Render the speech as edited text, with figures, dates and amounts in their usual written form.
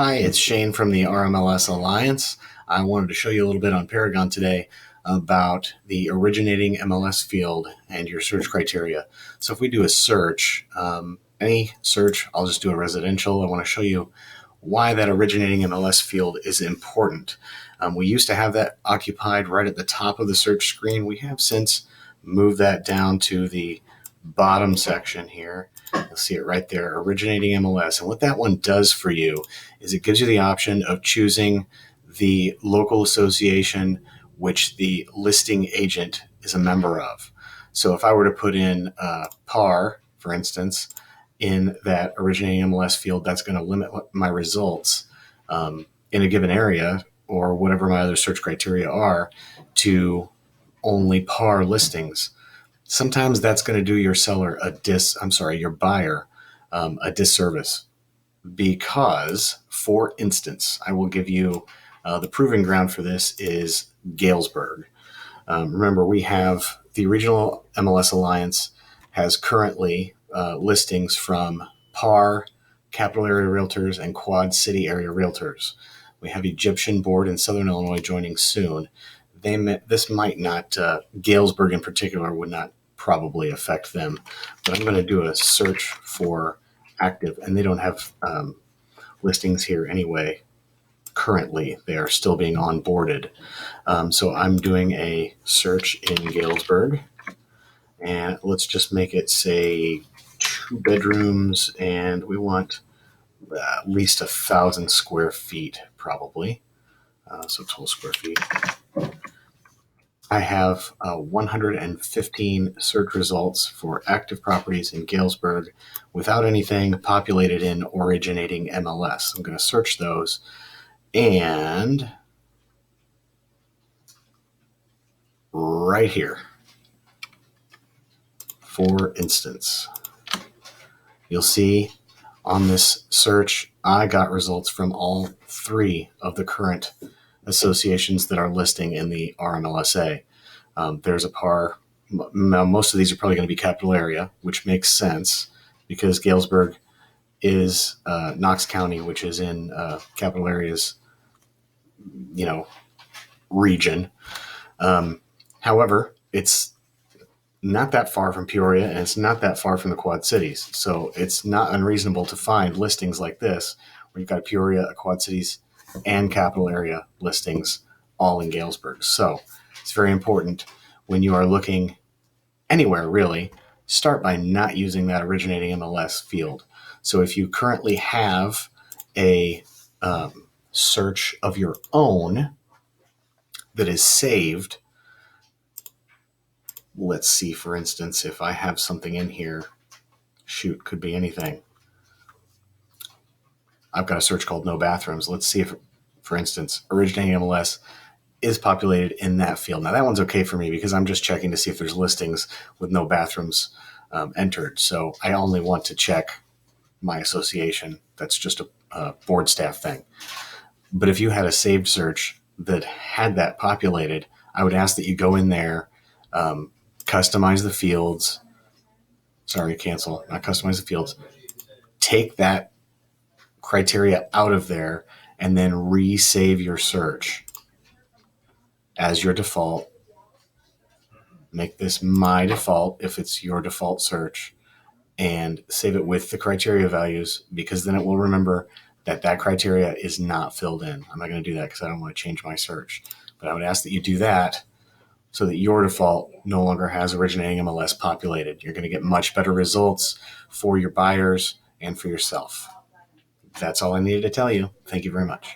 Hi, it's Shane from the RMLS Alliance. I wanted to show you a little bit on Paragon today about the originating MLS field and your search criteria. So if we do a search, any search, I'll just do a residential. I want to show you why that originating MLS field is important. We used to have that occupied right at the top of the search screen. We have since moved that down to the bottom section here. You'll see it right there, originating MLS. And what that one does for you is it gives you the option of choosing the local association which the listing agent is a member of. So if I were to put in PAR, for instance, in that originating MLS field, that's going to limit my results in a given area or whatever my other search criteria are to only PAR listings. Sometimes that's going to do your seller your buyer a disservice because, for instance, I will give you the proving ground for this is Galesburg. Remember, we have the Regional MLS Alliance has currently listings from PAR, Capital Area Realtors, and Quad City Area Realtors. We have Egyptian Board in Southern Illinois joining soon. This might not, Galesburg in particular would not probably affect them, but I'm going to do a search for active, and they don't have listings here anyway. Currently, they are still being onboarded. So I'm doing a search in Galesburg, and let's just make it say 2 bedrooms, and we want at least 1,000 square feet, probably. So total square feet. I have 115 search results for active properties in Galesburg without anything populated in originating MLS. I'm going to search those, and right here, for instance, you'll see on this search, I got results from all 3 of the current associations that are listing in the RMLSA. There's a PAR. Most of these are probably going to be capital area, which makes sense because Galesburg is Knox County, which is in capital areas, region. However, it's not that far from Peoria, and it's not that far from the Quad Cities. So it's not unreasonable to find listings like this, where you've got Peoria, Quad Cities, and capital area listings all in Galesburg. So it's very important when you are looking anywhere, really, start by not using that originating MLS field. So if you currently have a search of your own that is saved, let's see, for instance, if I have something in here, could be anything. I've got a search called no bathrooms. Let's see if, for instance, originating MLS is populated in that field. Now that one's okay for me because I'm just checking to see if there's listings with no bathrooms entered. So I only want to check my association. That's just a board staff thing. But if you had a saved search that had that populated, I would ask that you go in there, customize the fields. Cancel, not customize the fields. Take that criteria out of there and then resave your search as your default. Make this my default if it's your default search, and save it with the criteria values, because then it will remember that criteria is not filled in. I'm not going to do that because I don't want to change my search, but I would ask that you do that so that your default no longer has originating MLS populated. You're going to get much better results for your buyers and for yourself. That's all I needed to tell you. Thank you very much.